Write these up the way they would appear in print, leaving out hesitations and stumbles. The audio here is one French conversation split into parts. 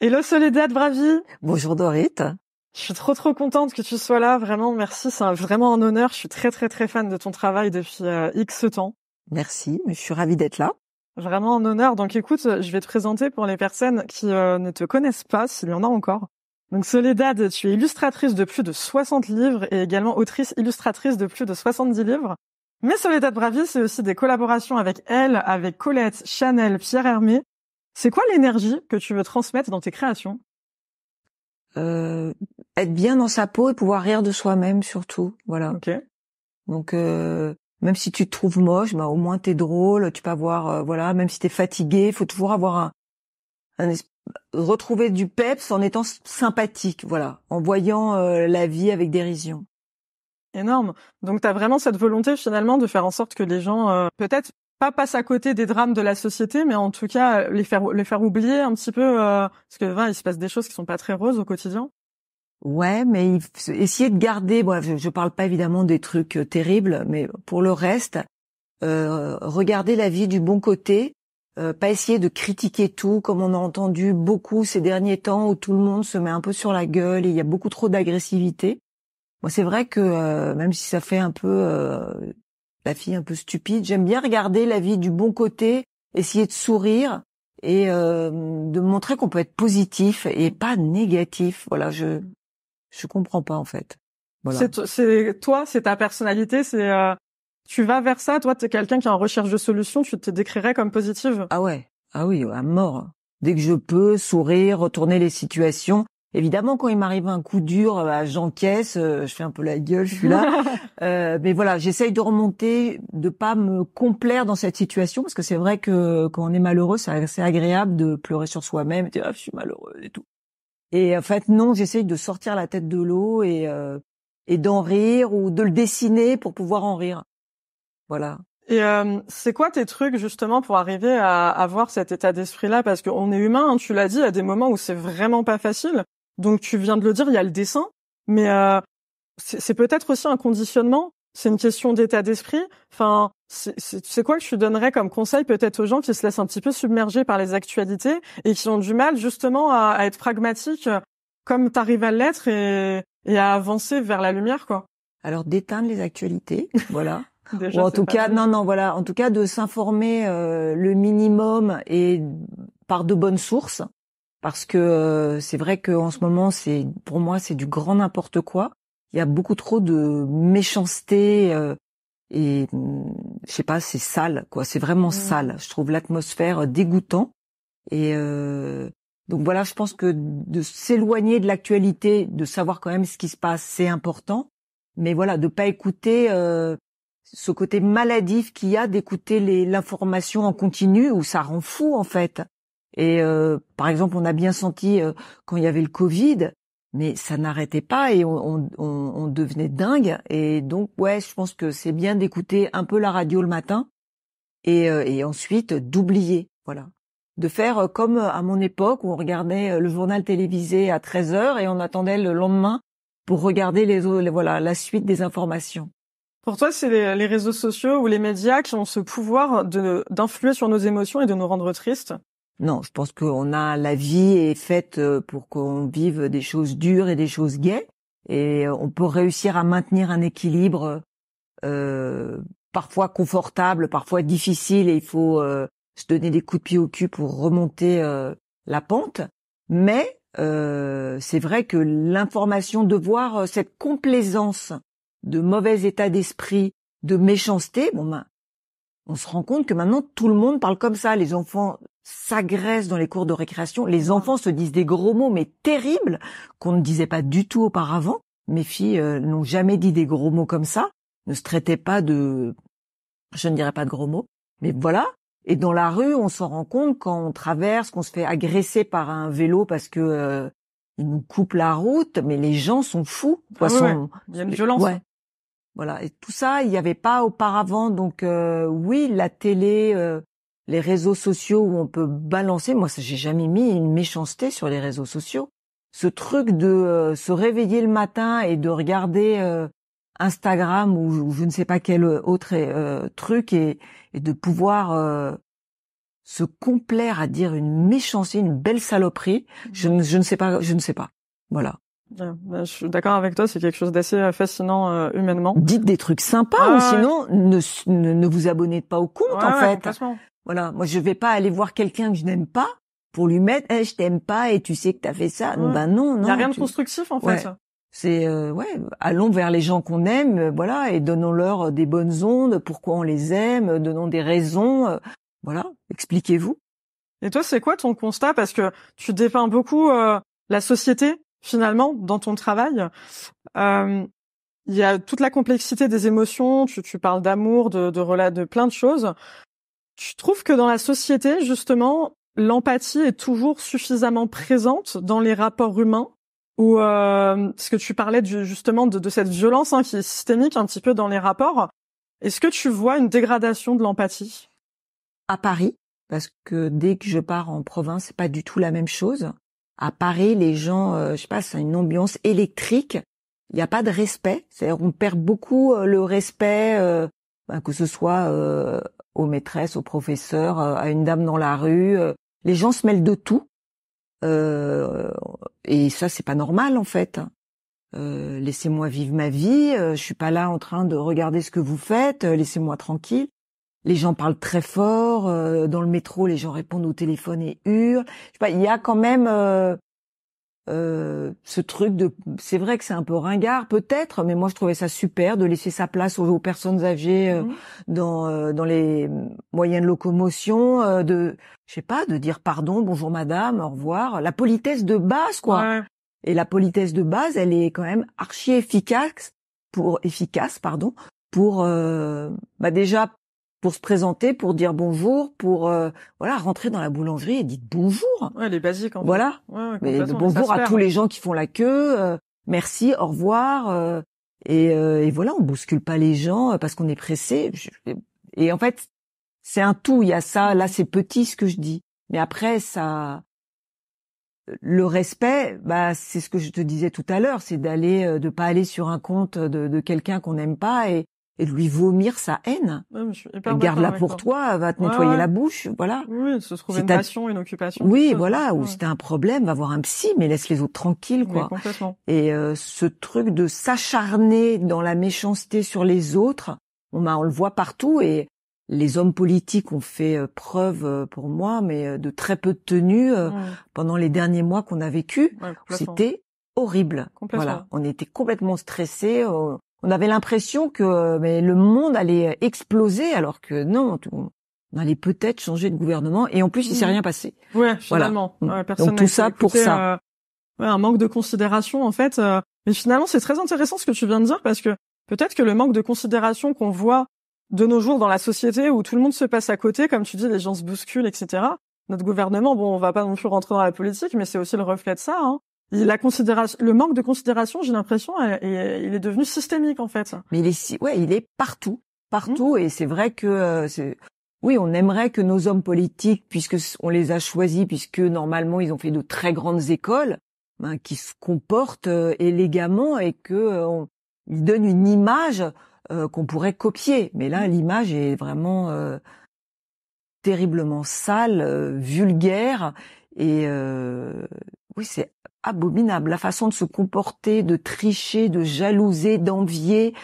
Hello Soledad Bravi. Bonjour Dorit. Je suis trop contente que tu sois là. Vraiment, merci. C'est vraiment un honneur. Je suis très fan de ton travail depuis X temps. Merci, je suis ravie d'être là. Vraiment un honneur. Donc écoute, je vais te présenter pour les personnes qui ne te connaissent pas, s'il y en a encore. Donc Soledad, tu es illustratrice de plus de 60 livres et également autrice illustratrice de plus de 70 livres. Mais Soledad Bravi, c'est aussi des collaborations avec elle, avec Colette, Chanel, Pierre Hermé. C'est quoi l'énergie que tu veux transmettre dans tes créations? Être bien dans sa peau et pouvoir rire de soi-même surtout, voilà. Ok. Donc même si tu te trouves moche, au moins t'es drôle, tu peux avoir voilà, même si t'es fatigué, il faut toujours avoir retrouver du peps en étant sympathique, voilà, en voyant la vie avec dérision. Énorme. Donc t'as vraiment cette volonté finalement de faire en sorte que les gens peut-être pas passent à côté des drames de la société, mais en tout cas les faire oublier un petit peu parce que il se passe des choses qui sont pas très roses au quotidien. Ouais, mais essayer de garder, je parle pas évidemment des trucs terribles, mais pour le reste, regarder la vie du bon côté, pas essayer de critiquer tout comme on a entendu beaucoup ces derniers temps où tout le monde se met un peu sur la gueule et il y a beaucoup trop d'agressivité. Moi, c'est vrai que même si ça fait un peu la fille un peu stupide, j'aime bien regarder la vie du bon côté, essayer de sourire et de montrer qu'on peut être positif et pas négatif. Voilà, je comprends pas en fait. Voilà. C'est toi, c'est ta personnalité, tu vas vers ça. Toi, t'es quelqu'un qui est en recherche de solutions. Tu te décrirais comme positive. Ah ouais, ah oui, à mort. Dès que je peux, sourire, retourner les situations. Évidemment, quand il m'arrive un coup dur, j'encaisse, je fais un peu la gueule, je suis là. Mais voilà, j'essaye de remonter, de pas me complaire dans cette situation, parce que c'est vrai que quand on est malheureux, c'est assez agréable de pleurer sur soi-même, et dire ah, je suis malheureux et tout. Et en fait, non, j'essaye de sortir la tête de l'eau et d'en rire ou de le dessiner pour pouvoir en rire. Voilà. Et c'est quoi tes trucs justement pour arriver à avoir cet état d'esprit-là? Parce qu'on est humain, hein, tu l'as dit, il y a des moments où c'est vraiment pas facile. Donc tu viens de le dire, il y a le dessin, mais c'est peut-être aussi un conditionnement. C'est une question d'état d'esprit. Enfin, c'est quoi que tu donnerais comme conseil peut-être aux gens qui se laissent un petit peu submerger par les actualités et qui ont du mal justement à être pragmatiques comme t'arrives à l'être et à avancer vers la lumière, quoi. Alors d'éteindre les actualités, voilà. Déjà, ou en tout cas, voilà, en tout cas de s'informer le minimum et par de bonnes sources, parce que c'est vrai que en ce moment, pour moi, c'est du grand n'importe quoi. Il y a beaucoup trop de méchanceté et je sais pas, c'est sale, quoi. C'est vraiment sale. Je trouve l'atmosphère dégoûtant et donc voilà, je pense que de s'éloigner de l'actualité, de savoir quand même ce qui se passe, c'est important. Mais voilà, de pas écouter ce côté maladif qu'il y a d'écouter l'information en continu où ça rend fou en fait. Et par exemple, on a bien senti quand il y avait le Covid, mais ça n'arrêtait pas et on devenait dingue. Et donc ouais, je pense que c'est bien d'écouter un peu la radio le matin et ensuite d'oublier, voilà. De faire comme à mon époque où on regardait le journal télévisé à 13h et on attendait le lendemain pour regarder la suite des informations. Pour toi, c'est les réseaux sociaux ou les médias qui ont ce pouvoir d'influer sur nos émotions et de nous rendre tristes? Non, je pense qu'on a la vie est faite pour qu'on vive des choses dures et des choses gaies, et on peut réussir à maintenir un équilibre parfois confortable, parfois difficile, et il faut se donner des coups de pied au cul pour remonter la pente. Mais c'est vrai que l'information, de voir cette complaisance de mauvais état d'esprit, de méchanceté, on se rend compte que maintenant tout le monde parle comme ça. Les enfants s'agressent dans les cours de récréation. Les enfants se disent des gros mots, mais terribles, qu'on ne disait pas du tout auparavant. Mes filles n'ont jamais dit des gros mots comme ça, ne se traitaient pas je ne dirais pas de gros mots, mais voilà. Et dans la rue, on s'en rend compte quand on traverse, qu'on se fait agresser par un vélo parce que ils nous coupent la route, mais les gens sont fous. Ouais. Il y a une violence. Ouais. Voilà, et tout ça, il n'y avait pas auparavant. Donc oui, la télé, les réseaux sociaux où on peut balancer. Moi, j'ai jamais mis une méchanceté sur les réseaux sociaux. Ce truc de se réveiller le matin et de regarder Instagram ou je ne sais pas quel autre truc et de pouvoir se complaire à dire une méchanceté, une belle saloperie, je ne sais pas. Voilà. Ouais, je suis d'accord avec toi, c'est quelque chose d'assez fascinant humainement. Dites des trucs sympas ou sinon ne vous abonnez pas au compte en fait. Complètement. Voilà, moi je vais pas aller voir quelqu'un que je n'aime pas pour lui mettre je t'aime pas et tu sais que t'as fait ça. Ben non. Il y a rien de constructif en fait. C'est allons vers les gens qu'on aime, voilà, et donnons-leur des bonnes ondes, pourquoi on les aime, donnons des raisons, voilà, expliquez-vous. Et toi, c'est quoi ton constat, parce que tu dépeins beaucoup la société finalement dans ton travail. Il y a toute la complexité des émotions, tu parles d'amour, de plein de choses. Tu trouves que dans la société, justement, l'empathie est toujours suffisamment présente dans les rapports humains, ou parce que tu parlais justement de cette violence qui est systémique un petit peu dans les rapports. Est-ce que tu vois une dégradation de l'empathie? À Paris, parce que dès que je pars en province, c'est pas du tout la même chose. À Paris, les gens, je sais pas, c'est une ambiance électrique. Il n'y a pas de respect. C'est-à-dire, on perd beaucoup le respect, que ce soit aux maîtresses, aux professeurs, à une dame dans la rue. Les gens se mêlent de tout. Et ça, c'est pas normal en fait. Laissez-moi vivre ma vie. Je suis pas là en train de regarder ce que vous faites. Laissez-moi tranquille. Les gens parlent très fort. Dans le métro, les gens répondent au téléphone et hurlent. Je sais pas. Il y a quand même ce truc de. C'est vrai que c'est un peu ringard peut-être, mais moi je trouvais ça super de laisser sa place aux personnes âgées dans les moyens de locomotion. De je sais pas, de dire pardon, bonjour madame, au revoir. La politesse de base quoi. Ouais. Et la politesse de base, elle est quand même archi efficace pour déjà pour se présenter, pour dire bonjour, pour rentrer dans la boulangerie et dire bonjour. Ouais, les basiques en fait. Voilà. Ouais, mais bonjour à tous les gens qui font la queue, merci, au revoir et voilà, on bouscule pas les gens parce qu'on est pressé. Et en fait, c'est un tout, il y a ça, là c'est petit ce que je dis. Mais après ça le respect, c'est ce que je te disais tout à l'heure, c'est de pas aller sur un compte de quelqu'un qu'on n'aime pas et de lui vomir sa haine. Ouais, je suis hyper garde-la pour toi, va te nettoyer la bouche, voilà. Oui, se trouver une passion, une occupation. Oui, voilà, ou si t'as un problème, va voir un psy, mais laisse les autres tranquilles, quoi. Oui, complètement. Et ce truc de s'acharner dans la méchanceté sur les autres, on le voit partout et les hommes politiques ont fait preuve, pour moi, mais de très peu de tenue pendant les derniers mois qu'on a vécu. Ouais, c'était horrible. Voilà, on était complètement stressés. On avait l'impression que le monde allait exploser, alors que non, on allait peut-être changer de gouvernement. Et en plus, il s'est rien passé. Ouais, finalement. Voilà. Ouais, donc tout ça pour ça. Un manque de considération, en fait. Mais finalement, c'est très intéressant ce que tu viens de dire, parce que peut-être que le manque de considération qu'on voit de nos jours dans la société où tout le monde se passe à côté, comme tu dis, les gens se bousculent, etc. Notre gouvernement, bon, on va pas non plus rentrer dans la politique, mais c'est aussi le reflet de ça. Le manque de considération, j'ai l'impression, il est devenu systémique en fait. Mais il est partout, et c'est vrai que oui, on aimerait que nos hommes politiques, puisque on les a choisis, puisque normalement ils ont fait de très grandes écoles, qui se comportent élégamment et que ils donnent une image qu'on pourrait copier. Mais là, l'image est vraiment terriblement sale, vulgaire et oui, c'est abominable. La façon de se comporter, de tricher, de jalouser, d'envier,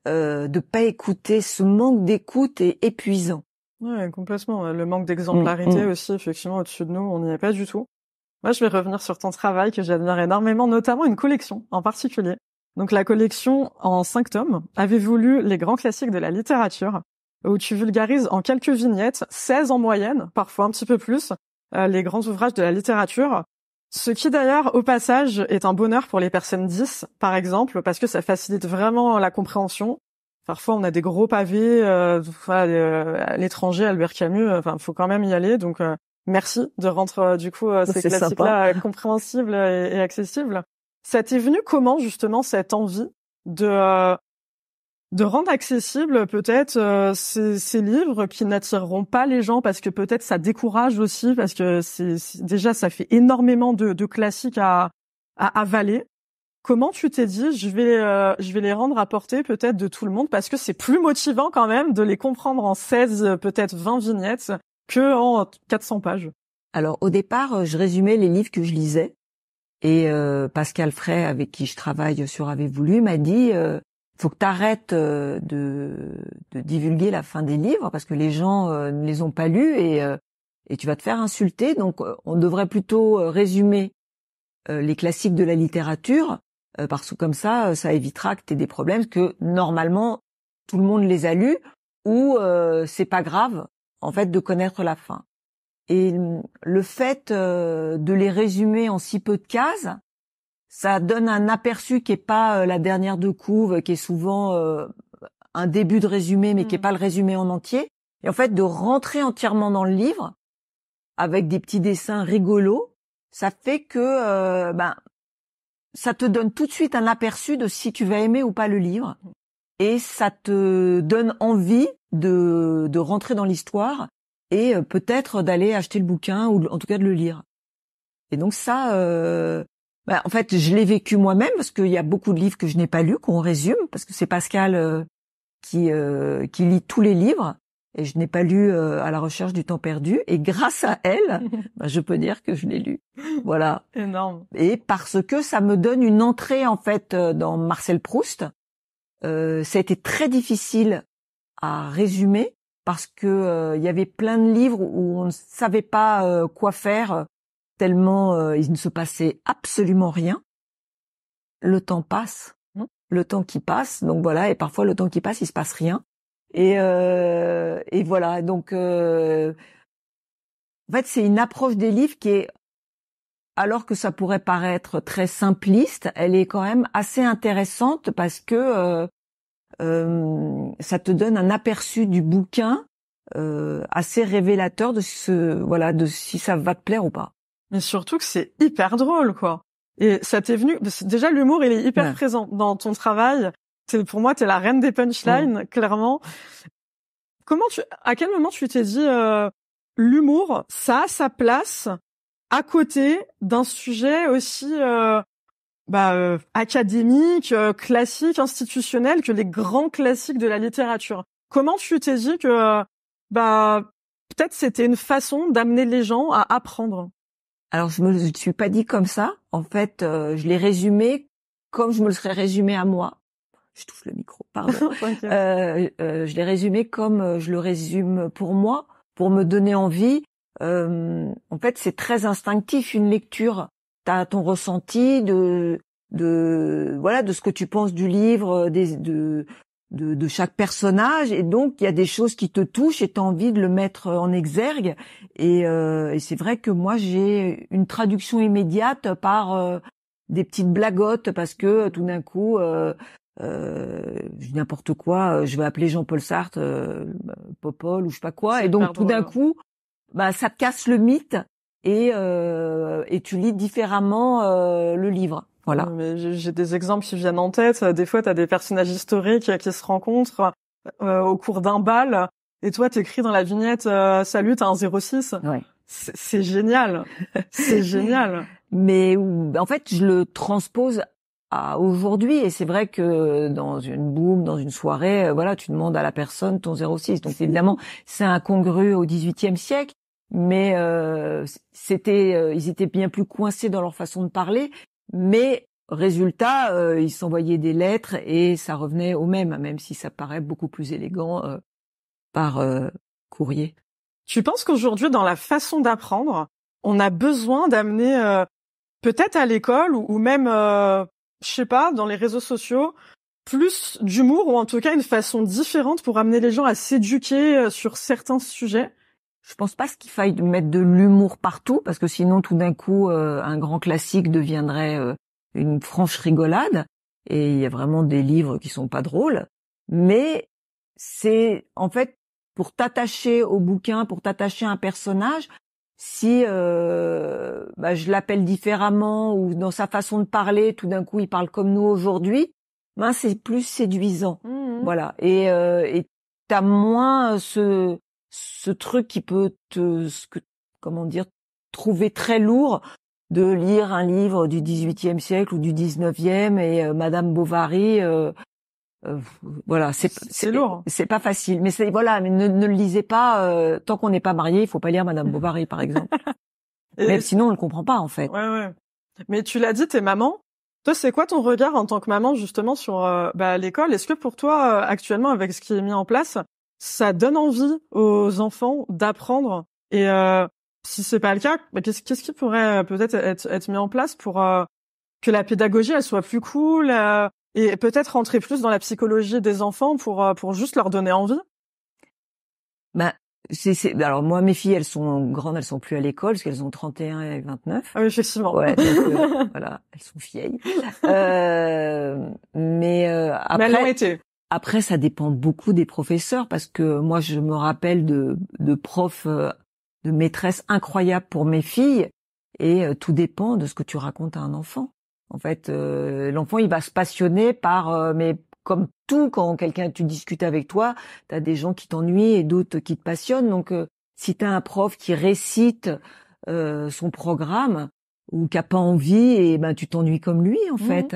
de pas écouter, ce manque d'écoute est épuisant. Ouais, complètement. Le manque d'exemplarité aussi, effectivement, au-dessus de nous, on n'y est pas du tout. Moi, je vais revenir sur ton travail que j'admire énormément, notamment une collection en particulier. Donc la collection en 5 tomes. Avez-vous lu les grands classiques de la littérature, où tu vulgarises en quelques vignettes, 16 en moyenne, parfois un petit peu plus, les grands ouvrages de la littérature. Ce qui d'ailleurs, au passage, est un bonheur pour les personnes 10, par exemple, parce que ça facilite vraiment la compréhension. Parfois, on a des gros pavés, à l'étranger, Albert Camus, faut quand même y aller. Donc, merci de rendre, du coup, ces classiques-là compréhensibles et accessibles. Ça t'est venu comment, justement, cette envie de rendre accessible peut-être ces livres qui n'attireront pas les gens parce que peut-être ça décourage aussi, parce que déjà ça fait énormément de classiques à avaler. Comment tu t'es dit je vais les rendre à portée peut-être de tout le monde, parce que c'est plus motivant quand même de les comprendre en 16 peut-être 20 vignettes que en 400 pages? Alors au départ, je résumais les livres que je lisais et Pascal Fray, avec qui je travaille sur Avez voulu, m'a dit faut que tu arrêtes de divulguer la fin des livres parce que les gens ne les ont pas lus et tu vas te faire insulter. Donc on devrait plutôt résumer les classiques de la littérature parce que comme ça évitera que tu aies des problèmes que normalement tout le monde les a lus ou c'est pas grave en fait de connaître la fin. Et le fait de les résumer en si peu de cases, ça donne un aperçu qui est pas la dernière de couve, qui est souvent un début de résumé, mais qui est pas le résumé en entier. Et en fait, de rentrer entièrement dans le livre avec des petits dessins rigolos, ça fait que ça te donne tout de suite un aperçu de si tu vas aimer ou pas le livre, et ça te donne envie de rentrer dans l'histoire et peut-être d'aller acheter le bouquin ou en tout cas de le lire. Et donc ça, en fait, je l'ai vécu moi-même parce qu'il y a beaucoup de livres que je n'ai pas lus, qu'on résume, parce que c'est Pascal qui lit tous les livres et je n'ai pas lu À la recherche du temps perdu. Et grâce à elle, je peux dire que je l'ai lu. Voilà. Énorme. Et parce que ça me donne une entrée en fait dans Marcel Proust. Ça a été très difficile à résumer parce que il y avait plein de livres où on ne savait pas quoi faire tellement il ne se passait absolument rien. Le temps passe, le temps qui passe, donc voilà, et parfois le temps qui passe, il se passe rien. Et voilà, donc en fait c'est une approche des livres qui est, alors que ça pourrait paraître très simpliste, elle est quand même assez intéressante parce que ça te donne un aperçu du bouquin assez révélateur de de si ça va te plaire ou pas. Mais surtout que c'est hyper drôle, quoi. Et ça t'est venu, déjà l'humour il est hyper présent dans ton travail. Pour moi t'es la reine des punchlines, clairement. À quel moment tu t'es dit l'humour, ça a sa place à côté d'un sujet aussi académique, classique, institutionnel que les grands classiques de la littérature? Comment tu t'es dit que peut-être c'était une façon d'amener les gens à apprendre? Alors je me suis pas dit comme ça. En fait, je l'ai résumé comme je me le serais résumé à moi. Je touche le micro, pardon. Je l'ai résumé comme je le résume pour moi, pour me donner envie. En fait, c'est très instinctif une lecture. T'as ton ressenti de ce que tu penses du livre, de chaque personnage, et donc il y a des choses qui te touchent et t'as envie de le mettre en exergue. Et c'est vrai que moi j'ai une traduction immédiate par des petites blagottes parce que tout d'un coup n'importe quoi, je vais appeler Jean-Paul Sartre Popol ou je sais pas quoi, et donc tout d'un coup ça te casse le mythe et tu lis différemment le livre. Voilà. Mais j'ai des exemples qui viennent en tête. Des fois, t'as des personnages historiques qui se rencontrent au cours d'un bal, et toi, t'écris dans la vignette salut, t'as un 06. Ouais. C'est génial. C'est génial. Mais en fait, je le transpose à aujourd'hui, et c'est vrai que dans une soirée, tu demandes à la personne ton 06. Donc évidemment, c'est incongru au XVIIIe siècle, mais ils étaient bien plus coincés dans leur façon de parler. Mais résultat, ils s'envoyaient des lettres et ça revenait au même si ça paraît beaucoup plus élégant par courrier. Tu penses qu'aujourd'hui, dans la façon d'apprendre, on a besoin d'amener peut-être à l'école ou même, je sais pas, dans les réseaux sociaux, plus d'humour ou en tout cas une façon différente pour amener les gens à s'éduquer sur certains sujets? Je pense pas qu'il faille mettre de l'humour partout, parce que sinon tout d'un coup un grand classique deviendrait une franche rigolade, et il y a vraiment des livres qui sont pas drôles. Mais c'est en fait pour t'attacher au bouquin, pour t'attacher à un personnage, si je l'appelle différemment ou dans sa façon de parler, tout d'un coup il parle comme nous aujourd'hui, c'est plus séduisant. Voilà. Et t'as moins ce truc qui peut trouver très lourd de lire un livre du XVIIIe siècle ou du XIXe et Madame Bovary Voilà, c'est lourd. C'est pas facile, mais mais ne le lisez pas tant qu'on n'est pas marié. Il faut pas lire Madame Bovary, par exemple. Mais sinon, on le comprend pas, en fait. Ouais. Mais tu l'as dit, t'es maman. Toi, c'est quoi ton regard en tant que maman justement sur l'école? Est-ce que pour toi, actuellement, avec ce qui est mis en place, ça donne envie aux enfants d'apprendre? Et si c'est pas le cas, qu'est-ce qui pourrait peut-être être mis en place pour que la pédagogie elle soit plus cool et peut-être rentrer plus dans la psychologie des enfants pour juste leur donner envie? Alors moi, mes filles, elles sont grandes, elles sont plus à l'école parce qu'elles ont 31 et 29. Ah oui, effectivement. Ouais, donc, voilà, elles sont vieilles. Mais après, mais elles l'ont été. Après, ça dépend beaucoup des professeurs parce que moi, je me rappelle de profs, de maîtresses incroyables pour mes filles et tout dépend de ce que tu racontes à un enfant. En fait, l'enfant, il va se passionner par mais comme tout, quand tu discutes avec toi, t'as des gens qui t'ennuient et d'autres qui te passionnent. Donc, si t'as un prof qui récite son programme ou qui a pas envie, et ben tu t'ennuies comme lui, en fait.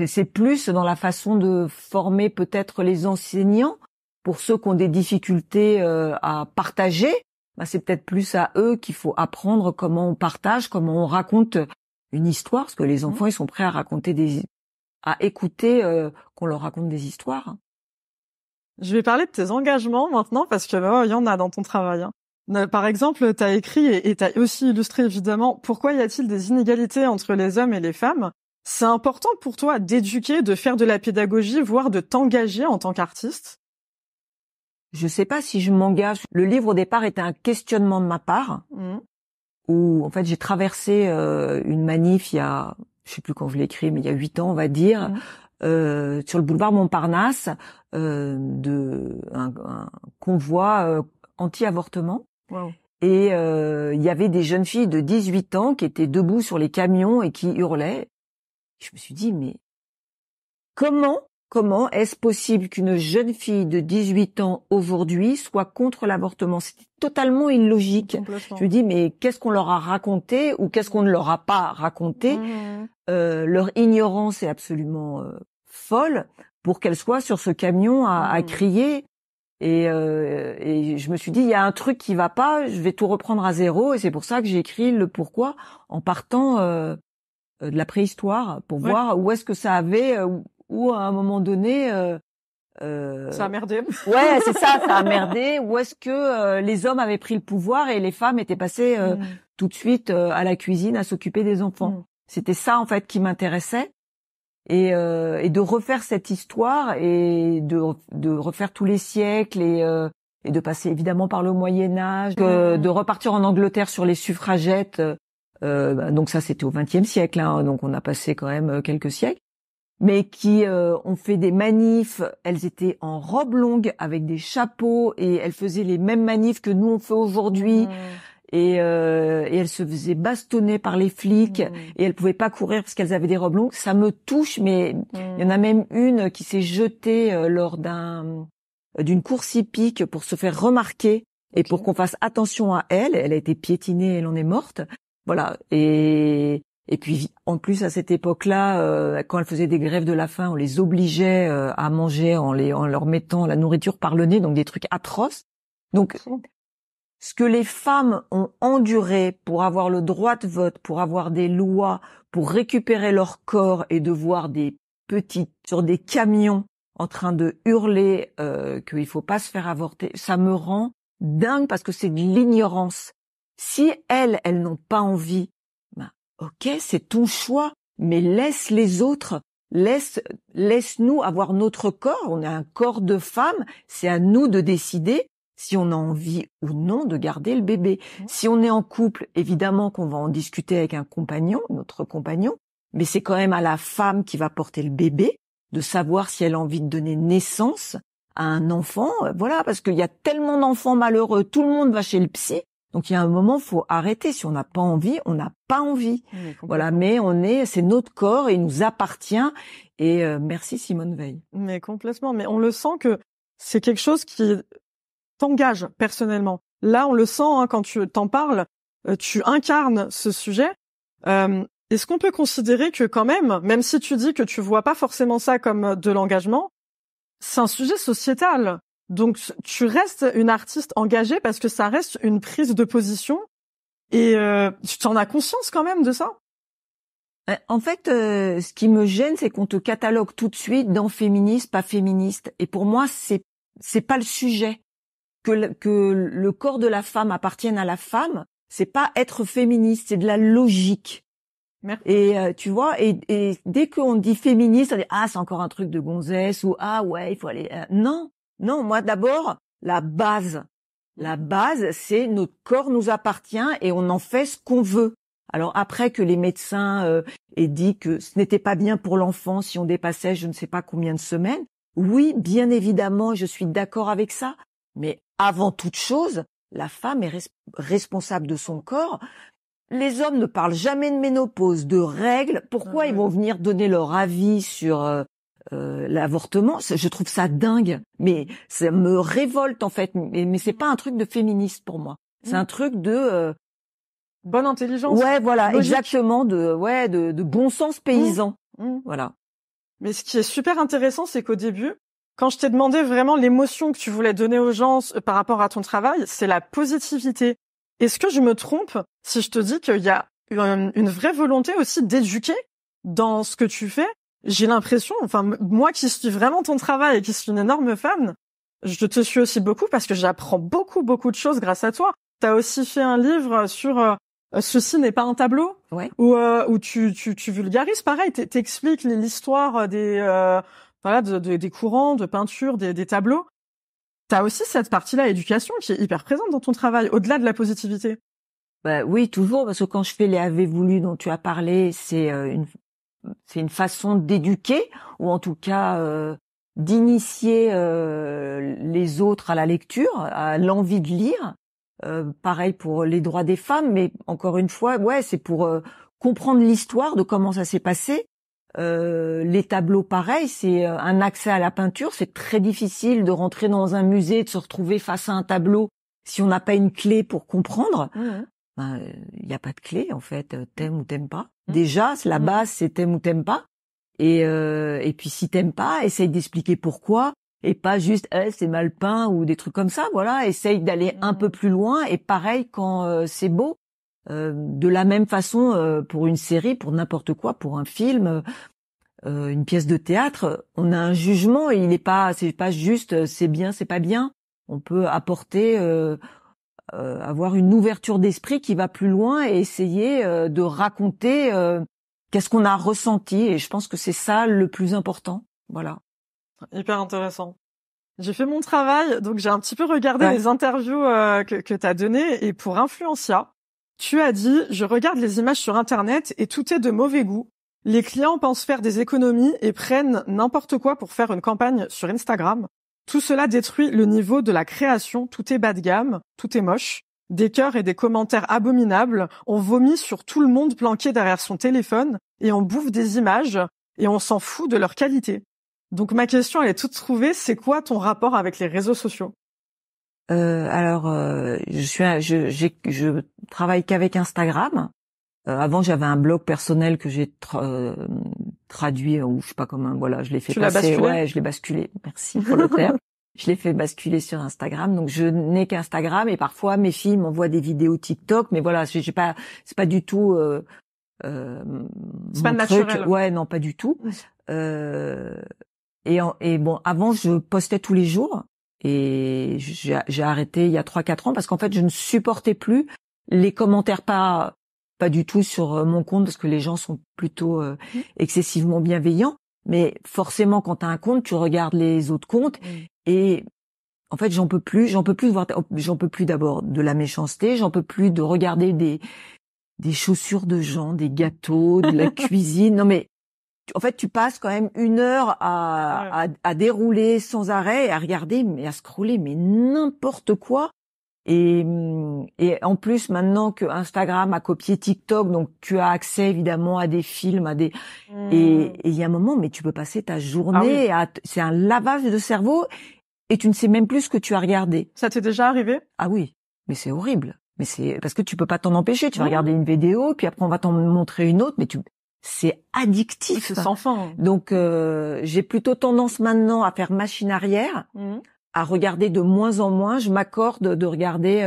C'est plus dans la façon de former peut-être les enseignants pour ceux qui ont des difficultés à partager. Ben, c'est peut-être plus à eux qu'il faut apprendre comment on partage, comment on raconte une histoire, parce que les enfants ils sont prêts à écouter qu'on leur raconte des histoires. Je vais parler de tes engagements maintenant parce que il y en a dans ton travail. Par exemple, tu as écrit et tu as aussi illustré évidemment pourquoi y a-t-il des inégalités entre les hommes et les femmes. C'est important pour toi d'éduquer, de faire de la pédagogie, voire de t'engager en tant qu'artiste? Je sais pas si je m'engage. Le livre au départ était un questionnement de ma part, où en fait j'ai traversé une manif il y a, je sais plus quand je l'ai écrit, mais il y a 8 ans on va dire, sur le boulevard Montparnasse, un convoi anti-avortement. Wow. Et il y avait des jeunes filles de 18 ans qui étaient debout sur les camions et qui hurlaient. Je me suis dit, mais comment est-ce possible qu'une jeune fille de 18 ans aujourd'hui soit contre l'avortement? C'était totalement illogique. Je me dis, mais qu'est-ce qu'on leur a raconté ou qu'est-ce qu'on ne leur a pas raconté? Leur ignorance est absolument folle pour qu'elle soit sur ce camion à crier. Et je me suis dit, il y a un truc qui va pas, je vais tout reprendre à zéro. Et c'est pour ça que j'ai écrit le pourquoi en partant de la préhistoire pour voir où est-ce que ça avait, où à un moment donné... ça a merdé. Ouais, c'est ça a merdé. Où est-ce que les hommes avaient pris le pouvoir et les femmes étaient passées tout de suite à la cuisine à s'occuper des enfants. C'était ça en fait qui m'intéressait. Et de refaire cette histoire et de refaire tous les siècles et de passer évidemment par le Moyen-Âge, de repartir en Angleterre sur les suffragettes. Donc ça c'était au XXe siècle, hein, donc on a passé quand même quelques siècles, mais qui ont fait des manifs. Elles étaient en robe longue avec des chapeaux et elles faisaient les mêmes manifs que nous on fait aujourd'hui. Et elles se faisaient bastonner par les flics et elles pouvaient pas courir parce qu'elles avaient des robes longues. Ça me touche, mais il y en a même une qui s'est jetée lors d'une course hippique pour se faire remarquer et pour qu'on fasse attention à elle. Elle a été piétinée, elle en est morte. Voilà. Et puis en plus à cette époque-là, quand elles faisaient des grèves de la faim, on les obligeait à manger en leur mettant la nourriture par le nez, donc des trucs atroces. Donc ce que les femmes ont enduré pour avoir le droit de vote, pour avoir des lois, pour récupérer leur corps et de voir des petits sur des camions en train de hurler qu'il faut pas se faire avorter, ça me rend dingue parce que c'est de l'ignorance. Si elles n'ont pas envie, ben ok, c'est ton choix, mais laisse les autres, laisse-nous avoir notre corps. On a un corps de femme, c'est à nous de décider si on a envie ou non de garder le bébé. Si on est en couple, évidemment qu'on va en discuter avec un compagnon, notre compagnon, mais c'est quand même à la femme qui va porter le bébé de savoir si elle a envie de donner naissance à un enfant. Voilà, parce qu'il y a tellement d'enfants malheureux, tout le monde va chez le psy. Donc il y a un moment, faut arrêter. Si on n'a pas envie, on n'a pas envie. Voilà, mais c'est notre corps et il nous appartient. Et merci Simone Veil. Mais complètement. Mais on le sent que c'est quelque chose qui t'engage personnellement. Là, on le sent quand tu t'en parles, tu incarnes ce sujet. Est-ce qu'on peut considérer que quand même si tu dis que tu vois pas forcément ça comme de l'engagement, c'est un sujet sociétal. Donc, tu restes une artiste engagée parce que ça reste une prise de position et tu t'en as conscience quand même de ça? En fait, ce qui me gêne, c'est qu'on te catalogue tout de suite dans féministe, pas féministe. Et pour moi, c'est pas le sujet. Que le corps de la femme appartienne à la femme, c'est pas être féministe, c'est de la logique. Merci. Et tu vois, et dès qu'on dit féministe, on dit c'est encore un truc de gonzesse ou ouais, il faut aller. Non, moi d'abord la base, c'est notre corps nous appartient et on en fait ce qu'on veut. Alors après que les médecins aient dit que ce n'était pas bien pour l'enfant si on dépassait je ne sais pas combien de semaines, oui, bien évidemment, je suis d'accord avec ça. Mais avant toute chose, la femme est responsable de son corps. Les hommes ne parlent jamais de ménopause, de règles. Pourquoi ils vont venir donner leur avis sur l'avortement? Je trouve ça dingue. Mais ça me révolte en fait. Mais c'est pas un truc de féministe pour moi. C'est un truc de bonne intelligence. Ouais, voilà, logique. exactement, de bon sens paysan. Voilà. Mais ce qui est super intéressant, c'est qu'au début, quand je t'ai demandé vraiment l'émotion que tu voulais donner aux gens par rapport à ton travail, c'est la positivité. Est-ce que je me trompe si je te dis qu'il y a une vraie volonté aussi d'éduquer dans ce que tu fais? J'ai l'impression, enfin moi qui suis vraiment ton travail et qui suis une énorme fan, je te suis aussi beaucoup parce que j'apprends beaucoup de choses grâce à toi. Tu as aussi fait un livre sur Ceci n'est pas un tableau, ouais. où tu vulgarises, pareil, t'expliques l'histoire des des courants de peinture, des tableaux. T'as aussi cette partie-là, éducation, qui est hyper présente dans ton travail, au-delà de la positivité. Bah oui, toujours, parce que quand je fais les Avez voulu dont tu as parlé, c'est une façon d'éduquer, ou en tout cas d'initier les autres à la lecture, à l'envie de lire. Pareil pour les droits des femmes, mais encore une fois, ouais, c'est pour comprendre l'histoire de comment ça s'est passé. Les tableaux, pareil, c'est un accès à la peinture. C'est très difficile de rentrer dans un musée, de se retrouver face à un tableau si on n'a pas une clé pour comprendre. Il n'y a pas de clé en fait. T'aimes ou t'aimes pas. Déjà, la base, c'est t'aimes ou t'aimes pas. Et puis si t'aimes pas, essaye d'expliquer pourquoi. Et pas juste c'est mal peint ou des trucs comme ça, voilà, essaye d'aller un peu plus loin et pareil quand c'est beau. De la même façon pour une série, pour n'importe quoi, pour un film, une pièce de théâtre, on a un jugement et c'est pas juste c'est bien, c'est pas bien. On peut apporter avoir une ouverture d'esprit qui va plus loin et essayer de raconter qu'est-ce qu'on a ressenti et je pense que c'est ça le plus important. Voilà. Hyper intéressant. J'ai fait mon travail, donc j'ai un petit peu regardé les interviews que tu as données. Et pour Influencia, tu as dit « Je regarde les images sur Internet et tout est de mauvais goût. Les clients pensent faire des économies et prennent n'importe quoi pour faire une campagne sur Instagram. Tout cela détruit le niveau de la création. Tout est bas de gamme, tout est moche. Des cœurs et des commentaires abominables. On vomit sur tout le monde planqué derrière son téléphone et on bouffe des images et on s'en fout de leur qualité. » Donc ma question, elle est toute trouvée. C'est quoi ton rapport avec les réseaux sociaux? Je travaille qu'avec Instagram. Avant, j'avais un blog personnel que j'ai traduit ou je sais pas comment. Voilà, je l'ai fait passer. Ouais, je l'ai basculé. Merci pour le terme. Je l'ai fait basculer sur Instagram. Donc je n'ai qu'Instagram et parfois mes filles m'envoient des vidéos TikTok. Mais voilà, c'est pas du tout. C'est pas naturel. Ouais, non, pas du tout. Et bon, avant, je postais tous les jours et j'ai arrêté il y a 3-4 ans parce qu'en fait, je ne supportais plus les commentaires pas du tout sur mon compte parce que les gens sont plutôt excessivement bienveillants. Mais forcément, quand tu as un compte, tu regardes les autres comptes et en fait, j'en peux plus d'abord de la méchanceté, j'en peux plus de regarder des chaussures de gens, des gâteaux, de la cuisine. Non mais en fait, tu passes quand même 1 heure à dérouler sans arrêt et à regarder, mais à scroller, mais n'importe quoi. Et en plus, maintenant que Instagram a copié TikTok, donc tu as accès évidemment à des films, et il y a un moment, mais tu peux passer ta journée c'est un lavage de cerveau et tu ne sais même plus ce que tu as regardé. Ça t'est déjà arrivé? Ah oui, mais c'est horrible. Mais c'est parce que tu peux pas t'en empêcher. Tu vas regarder une vidéo, puis après on va t'en montrer une autre, mais c'est addictif. C'est sans fin. Donc j'ai plutôt tendance maintenant à faire machine arrière, à regarder de moins en moins. Je m'accorde de regarder,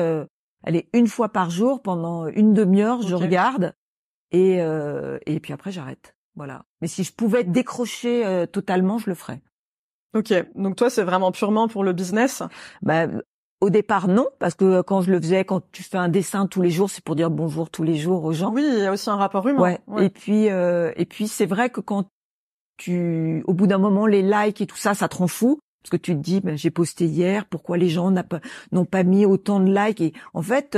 allez, une fois par jour pendant une demi-heure, je regarde et puis après j'arrête. Voilà. Mais si je pouvais décrocher totalement, je le ferais. Ok, donc toi c'est vraiment purement pour le business. Bah, au départ non, parce que quand je le faisais, quand tu fais un dessin tous les jours, c'est pour dire bonjour tous les jours aux gens. Oui, il y a aussi un rapport humain. Ouais. Et puis c'est vrai que quand au bout d'un moment, les likes et tout ça, ça te rend fou, parce que tu te dis, ben j'ai posté hier, pourquoi les gens n'ont pas mis autant de likes? Et en fait,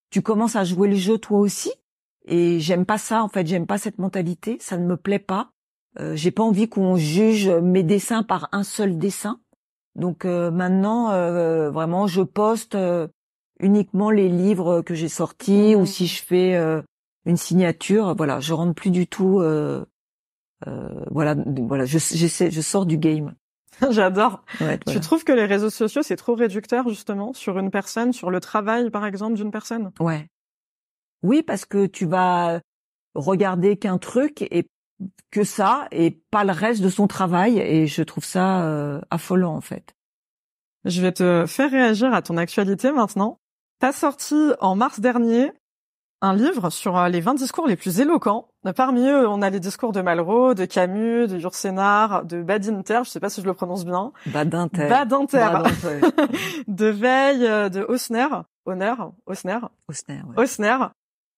tu commences à jouer le jeu toi aussi. Et j'aime pas ça, en fait, j'aime pas cette mentalité, ça ne me plaît pas. J'ai pas envie qu'on juge mes dessins par un seul dessin. Donc maintenant, vraiment, je poste uniquement les livres que j'ai sortis, ou si je fais une signature, voilà, je rentre plus du tout. Voilà, je sors du game. J'adore. Ouais, Tu trouves que les réseaux sociaux c'est trop réducteur justement sur une personne, sur le travail par exemple d'une personne? Ouais. Oui, parce que tu vas regarder qu'un truc et que ça et pas le reste de son travail, et je trouve ça affolant en fait. Je vais te faire réagir à ton actualité maintenant. T'as sorti en mars dernier un livre sur les 20 discours les plus éloquents. Parmi eux, on a les discours de Malraux, de Camus, de Yourcenar, de Badinter, je sais pas si je le prononce bien. Badinter. De Veil, de Hausner.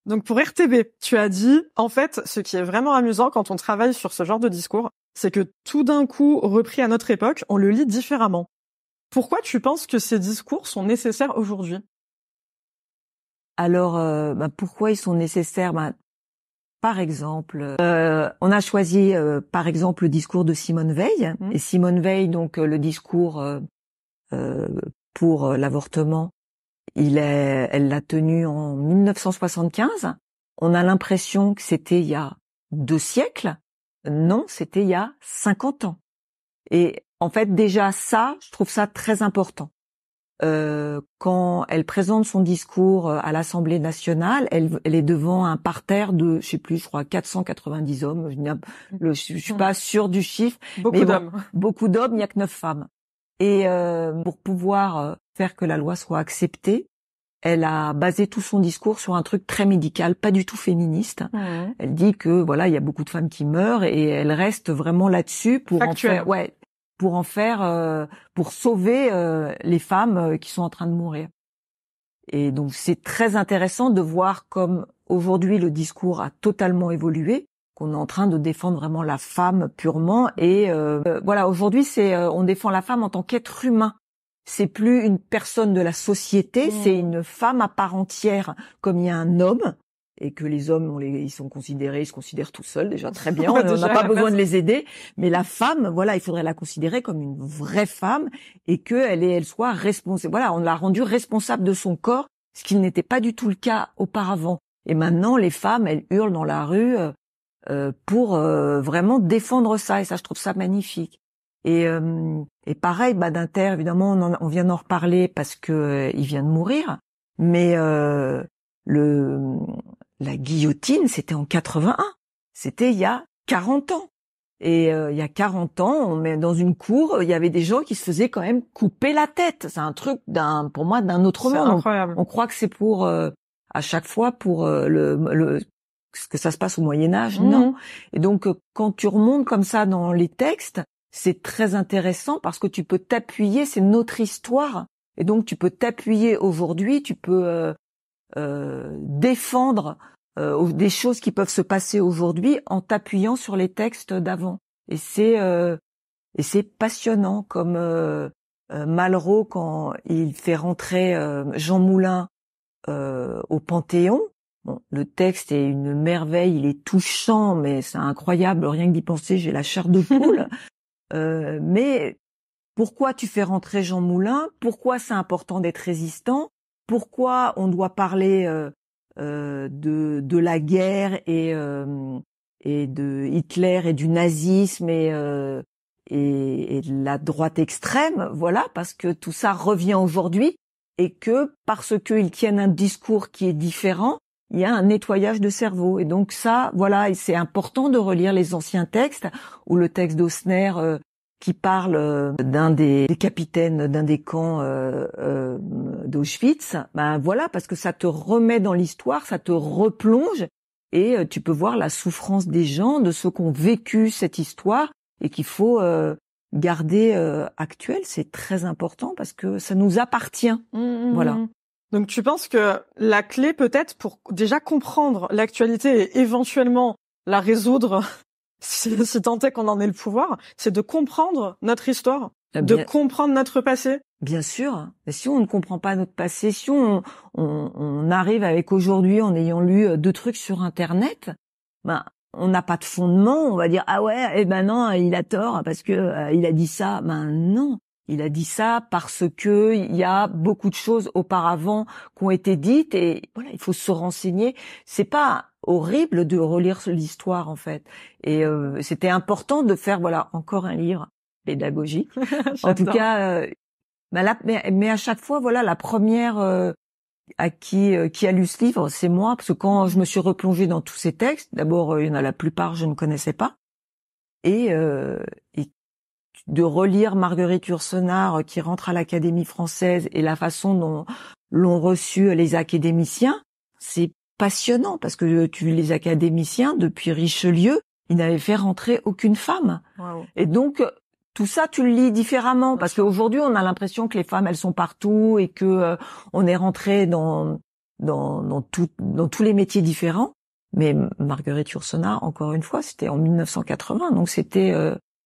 Donc pour RTB, tu as dit, en fait, ce qui est vraiment amusant quand on travaille sur ce genre de discours, c'est que tout d'un coup, repris à notre époque, on le lit différemment. Pourquoi tu penses que ces discours sont nécessaires aujourd'hui? Alors, pourquoi ils sont nécessaires? Par exemple, on a choisi, par exemple, le discours de Simone Veil. Et Simone Veil, donc le discours pour l'avortement, elle l'a tenu en 1975. On a l'impression que c'était il y a 2 siècles. Non, c'était il y a 50 ans. Et en fait, déjà ça, je trouve ça très important. Quand elle présente son discours à l'Assemblée nationale, elle est devant un parterre de, je crois 490 hommes. Je suis pas sûre du chiffre. Beaucoup d'hommes. Beaucoup d'hommes, il n'y a que 9 femmes. Et pour pouvoir faire que la loi soit acceptée, elle a basé tout son discours sur un truc très médical, pas du tout féministe. Elle dit que voilà, il y a beaucoup de femmes qui meurent, et elle reste vraiment là-dessus pour pour sauver les femmes qui sont en train de mourir. Et donc c'est très intéressant de voir comme aujourd'hui le discours a totalement évolué, qu'on est en train de défendre vraiment la femme purement, et voilà, aujourd'hui on défend la femme en tant qu'être humain. C'est plus une personne de la société, c'est une femme à part entière, comme il y a un homme, et que les hommes, ils se considèrent tout seuls, déjà très bien, on n'a pas besoin de les aider, mais la femme, voilà, il faudrait la considérer comme une vraie femme, et elle soit responsable. Voilà, on l'a rendue responsable de son corps, ce qui n'était pas du tout le cas auparavant. Et maintenant, les femmes, elles hurlent dans la rue pour vraiment défendre ça, et ça, je trouve ça magnifique. Et pareil, Badinter, évidemment, on vient d'en reparler parce que il vient de mourir, mais la guillotine, c'était en 81. C'était il y a 40 ans. Et il y a 40 ans, dans une cour, il y avait des gens qui se faisaient quand même couper la tête. C'est un truc pour moi, d'un autre monde. Incroyable. On croit que c'est pour à chaque fois pour que ça se passe au Moyen-Âge. Non. Et donc quand tu remontes comme ça dans les textes, c'est très intéressant parce que tu peux t'appuyer, c'est notre histoire. Et donc tu peux t'appuyer aujourd'hui, tu peux défendre des choses qui peuvent se passer aujourd'hui en t'appuyant sur les textes d'avant. Et c'est passionnant, comme Malraux quand il fait rentrer Jean Moulin au Panthéon. Bon, le texte est une merveille, il est touchant, mais c'est incroyable, rien que d'y penser, j'ai la chair de poule. Mais pourquoi tu fais rentrer Jean Moulin? Pourquoi c'est important d'être résistant? Pourquoi on doit parler de la guerre et de Hitler et du nazisme et de la droite extrême? Voilà, parce que tout ça revient aujourd'hui, et que parce qu'ils tiennent un discours qui est différent, il y a un nettoyage de cerveau. Et donc ça, voilà, et c'est important de relire les anciens textes ou le texte d'Hausner qui parle d'un des capitaines d'un des camps d'Auschwitz. Ben voilà, parce que ça te remet dans l'histoire, ça te replonge et tu peux voir la souffrance des gens, de ceux qui ont vécu cette histoire et qu'il faut garder actuelle. C'est très important parce que ça nous appartient. Voilà. Donc tu penses que la clé peut-être pour déjà comprendre l'actualité et éventuellement la résoudre, si tant est qu'on en ait le pouvoir, c'est de comprendre notre histoire, de comprendre notre passé. Bien sûr. Et si on ne comprend pas notre passé, si on arrive avec aujourd'hui en ayant lu 2 trucs sur Internet, ben on n'a pas de fondement, on va dire ah ouais, eh ben non, il a tort parce que il a dit ça. Ben non. Il a dit ça parce que il y a beaucoup de choses auparavant qui ont été dites et voilà, il faut se renseigner. C'est pas horrible de relire l'histoire en fait. Et c'était important de faire voilà encore un livre pédagogique. En tout cas, mais à chaque fois voilà la première à qui a lu ce livre, c'est moi parce que quand je me suis replongée dans tous ces textes, d'abord il y en a la plupart je ne connaissais pas et de relire Marguerite Yourcenar qui rentre à l'Académie française et la façon dont l'ont reçu les académiciens, c'est passionnant parce que les académiciens, depuis Richelieu, ils n'avaient fait rentrer aucune femme. Wow. Et donc, tout ça, tu le lis différemment parce qu'aujourd'hui, on a l'impression que les femmes, elles sont partout et que on est rentré dans tous les métiers différents. Mais Marguerite Yourcenar, encore une fois, c'était en 1980, donc c'était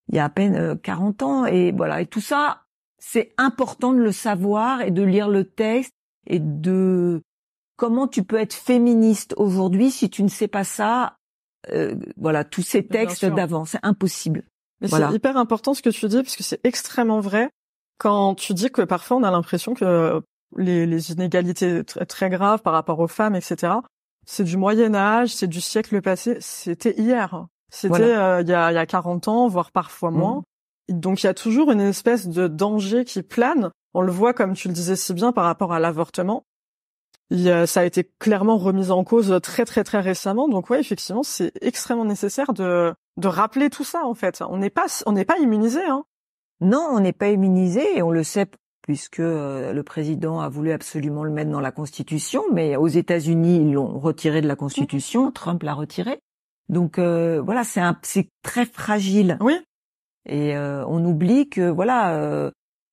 il y a à peine 40 ans et voilà et tout ça c'est important de le savoir et de lire le texte et de comment tu peux être féministe aujourd'hui si tu ne sais pas ça voilà tous ces textes d'avant c'est impossible. Mais voilà. C'est hyper important ce que tu dis parce que c'est extrêmement vrai quand tu dis que parfois on a l'impression que les inégalités très graves par rapport aux femmes etc. c'est du Moyen-Âge, c'est du siècle passé, c'était hier. C'était il y a 40 ans, voire parfois moins. Donc il y a toujours une espèce de danger qui plane. On le voit, comme tu le disais si bien, par rapport à l'avortement. Ça a été clairement remis en cause très très très récemment. Donc ouais, effectivement, c'est extrêmement nécessaire de rappeler tout ça en fait. On n'est pas immunisé, hein. Non, on n'est pas immunisé et on le sait puisque le président a voulu absolument le mettre dans la Constitution, mais aux États-Unis ils l'ont retiré de la Constitution. Trump l'a retiré. Donc voilà, c'est très fragile. Oui. Et on oublie que voilà,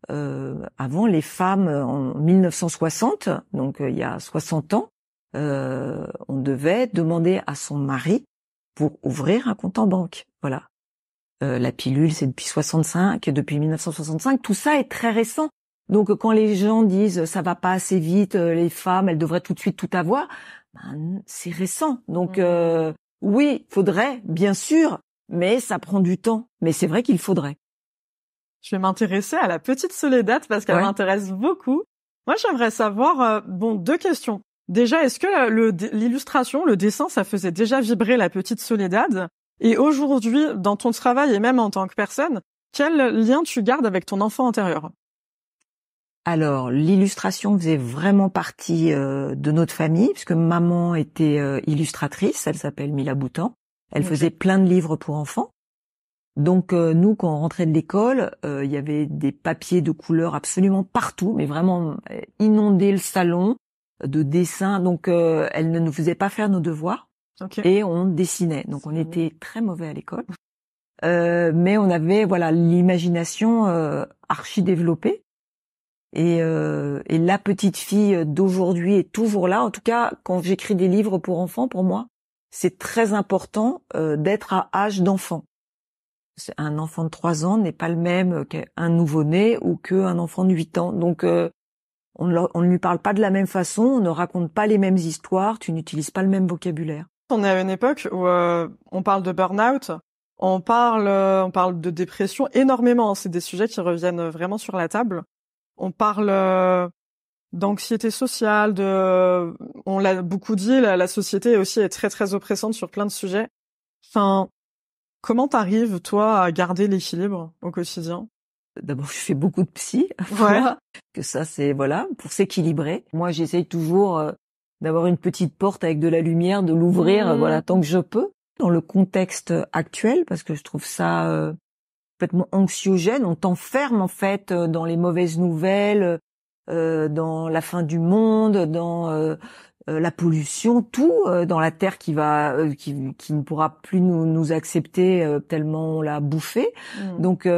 avant les femmes en 1960, donc il y a 60 ans, on devait demander à son mari pour ouvrir un compte en banque. Voilà. La pilule, c'est depuis 65, depuis 1965. Tout ça est très récent. Donc quand les gens disent ça va pas assez vite, les femmes, elles devraient tout de suite tout avoir, ben, c'est récent. Donc oui, faudrait, bien sûr, mais ça prend du temps. Mais c'est vrai qu'il faudrait. Je vais m'intéresser à la petite Soledad parce qu'elle m'intéresse beaucoup. Moi, j'aimerais savoir, 2 questions. Déjà, est-ce que l'illustration, le dessin, ça faisait déjà vibrer la petite Soledad? Et aujourd'hui, dans ton travail et même en tant que personne, quel lien tu gardes avec ton enfant intérieur? Alors, l'illustration faisait vraiment partie de notre famille, puisque maman était illustratrice, elle s'appelle Mila Boutan. Elle faisait plein de livres pour enfants. Donc, nous, quand on rentrait de l'école, il y avait des papiers de couleurs absolument partout, mais vraiment inondé le salon de dessins. Donc, elle ne nous faisait pas faire nos devoirs et on dessinait. Donc, on était très mauvais à l'école. Mais on avait voilà l'imagination archi développée. Et la petite fille d'aujourd'hui est toujours là. En tout cas, quand j'écris des livres pour enfants, pour moi, c'est très important d'être à âge d'enfant. Un enfant de 3 ans n'est pas le même qu'un nouveau-né ou qu'un enfant de 8 ans. Donc, on ne lui parle pas de la même façon, on ne raconte pas les mêmes histoires, tu n'utilises pas le même vocabulaire. On est à une époque où on parle de burn-out, on parle de dépression énormément. C'est des sujets qui reviennent vraiment sur la table. On parle d'anxiété sociale, on l'a beaucoup dit, la société aussi est très très oppressante sur plein de sujets. Enfin, comment t'arrives toi à garder l'équilibre au quotidien? D'abord, je fais beaucoup de psy, ouais. que ça c'est voilà pour s'équilibrer. Moi, j'essaye toujours d'avoir une petite porte avec de la lumière, de l'ouvrir, voilà, tant que je peux. Dans le contexte actuel, parce que je trouve ça complètement anxiogène, on t'enferme en fait dans les mauvaises nouvelles, dans la fin du monde, dans la pollution, tout, dans la terre qui ne pourra plus nous accepter tellement on l'a bouffé. Donc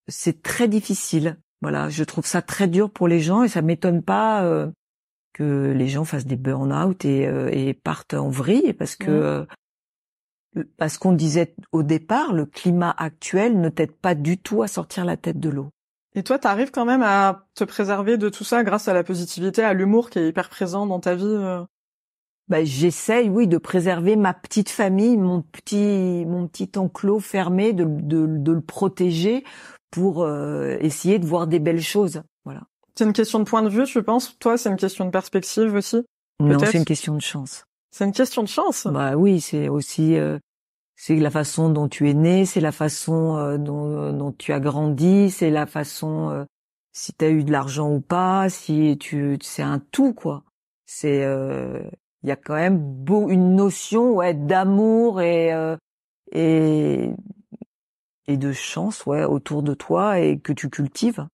c'est très difficile. Voilà, je trouve ça très dur pour les gens et ça m'étonne pas que les gens fassent des burn-out et partent en vrille parce qu'on disait au départ, le climat actuel ne t'aide pas du tout à sortir la tête de l'eau. Et toi, t'arrives quand même à te préserver de tout ça grâce à la positivité, à l'humour qui est hyper présent dans ta vie J'essaye, oui, de préserver ma petite famille, mon petit enclos fermé, de le protéger pour essayer de voir des belles choses. Voilà. C'est une question de point de vue, tu penses? Toi, c'est une question de perspective aussi? Non, c'est une question de chance. C'est une question de chance? Bah oui, c'est aussi c'est la façon dont tu es né, c'est la façon dont tu as grandi, c'est la façon si tu as eu de l'argent ou pas, si c'est un tout quoi. C'est il y a quand même une notion d'amour et de chance autour de toi et que tu cultives.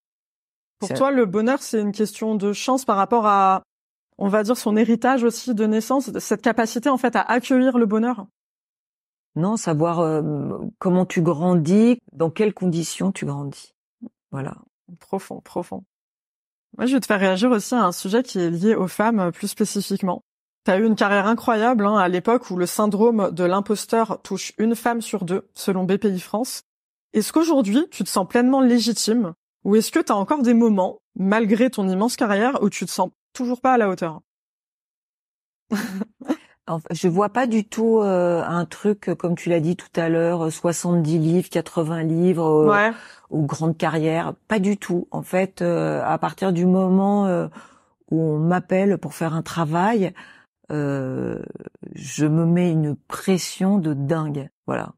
Pour toi, le bonheur, c'est une question de chance par rapport à, on va dire, son héritage aussi de naissance, cette capacité en fait à accueillir le bonheur? Non, savoir comment tu grandis, dans quelles conditions tu grandis. Voilà. Profond, profond. Moi, je vais te faire réagir aussi à un sujet qui est lié aux femmes plus spécifiquement. Tu as eu une carrière incroyable à l'époque où le syndrome de l'imposteur touche une femme sur deux, selon BPI France. Est-ce qu'aujourd'hui, tu te sens pleinement légitime ou est-ce que tu as encore des moments, malgré ton immense carrière, où tu te sens toujours pas à la hauteur? Je vois pas du tout un truc, comme tu l'as dit tout à l'heure, 70 livres, 80 livres ou grande carrière. Pas du tout. En fait, à partir du moment où on m'appelle pour faire un travail, je me mets une pression de dingue. Voilà.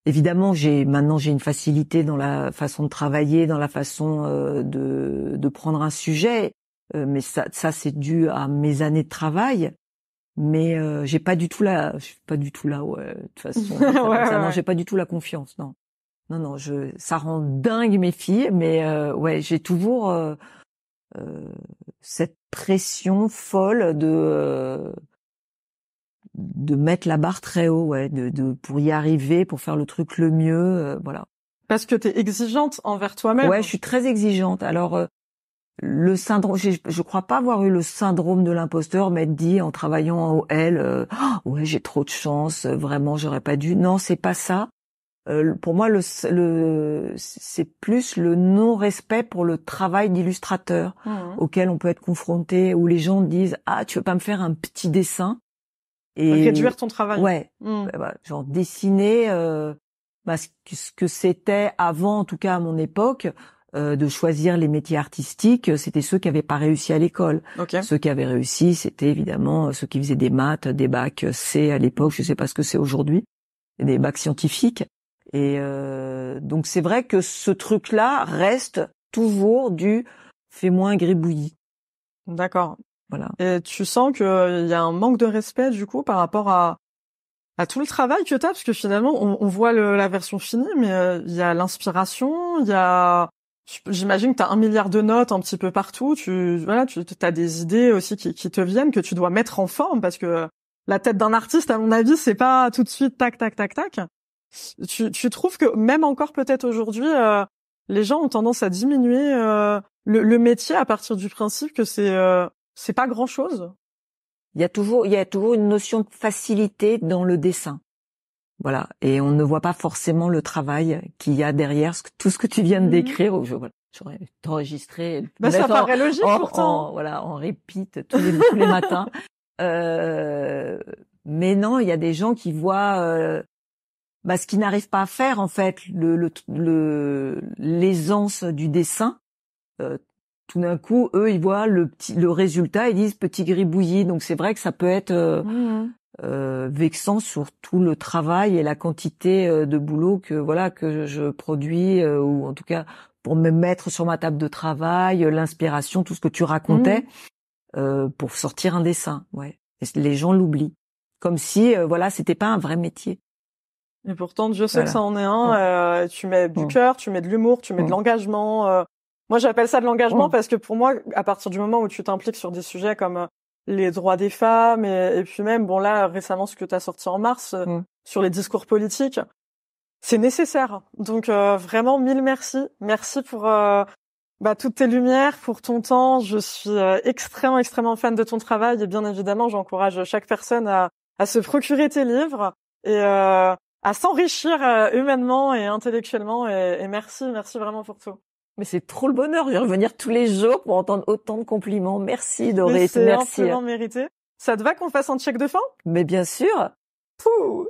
Évidemment, maintenant j'ai une facilité dans la façon de travailler, dans la façon de prendre un sujet, mais ça c'est dû à mes années de travail. Mais je suis pas du tout là, de toute façon. Non, j'ai pas du tout la confiance, non. Non, ça rend dingue mes filles, mais j'ai toujours cette pression folle de mettre la barre très haut, pour y arriver, pour faire le truc le mieux, voilà. Parce que t'es exigeante envers toi-même. Ouais, je suis très exigeante. Alors le syndrome, je crois pas avoir eu le syndrome de l'imposteur, m'être dit en travaillant en OL, j'ai trop de chance, vraiment j'aurais pas dû. Non, c'est pas ça. Pour moi, c'est plus le non-respect pour le travail d'illustrateur auquel on peut être confronté, où les gens disent tu veux pas me faire un petit dessin et réduire ton travail. Ouais, genre dessiner ce que c'était avant, en tout cas à mon époque. De choisir les métiers artistiques, c'était ceux qui avaient pas réussi à l'école. Okay. Ceux qui avaient réussi, c'était évidemment ceux qui faisaient des maths, des bacs C à l'époque, je sais pas ce que c'est aujourd'hui, des bacs scientifiques. Et donc c'est vrai que ce truc-là reste toujours du fais-moi un gribouillis. D'accord. Voilà. Et tu sens qu'il y a un manque de respect du coup par rapport à tout le travail que t'as, parce que finalement on voit la version finie, mais il y a l'inspiration, il y a j'imagine que tu as 1 milliard de notes un petit peu partout. Tu as des idées aussi qui te viennent, que tu dois mettre en forme, parce que la tête d'un artiste, à mon avis, c'est pas tout de suite tac, tac, tac, tac. Tu trouves que même encore peut-être aujourd'hui, les gens ont tendance à diminuer le métier à partir du principe que c'est pas grand-chose? Il y a toujours une notion de facilité dans le dessin. Voilà, et on ne voit pas forcément le travail qu'il y a derrière tout ce que tu viens de décrire. J'aurais enregistré. Ça paraît logique pourtant. En repeat tous les matins. Mais non, il y a des gens qui voient ce qu'ils n'arrivent pas à faire en fait, l'aisance du dessin. Tout d'un coup, eux, ils voient le résultat, ils disent petit gribouillis. Donc c'est vrai que ça peut être vexant sur tout le travail et la quantité de boulot que je produis, ou en tout cas pour me mettre sur ma table de travail, l'inspiration, tout ce que tu racontais. pour sortir un dessin. Ouais. Et les gens l'oublient, comme si voilà, c'était pas un vrai métier. Et pourtant, Dieu sait que Voilà. ça en est un. Tu mets du Mm. cœur, tu mets de l'humour, tu mets de l'engagement. Moi, j'appelle ça de l'engagement parce que pour moi, à partir du moment où tu t'impliques sur des sujets comme les droits des femmes et puis même, bon là, récemment, ce que tu as sorti en mars sur les discours politiques, c'est nécessaire. Donc vraiment, mille merci. Merci pour toutes tes lumières, pour ton temps. Je suis extrêmement fan de ton travail et bien évidemment, j'encourage chaque personne à se procurer tes livres et à s'enrichir humainement et intellectuellement. Et merci vraiment pour tout. Mais c'est trop le bonheur. Je vais revenir tous les jours pour entendre autant de compliments. Merci, Doré. Mais c'est merci. amplement mérité. Ça te va qu'on fasse un check de fin? Mais bien sûr. Pouh.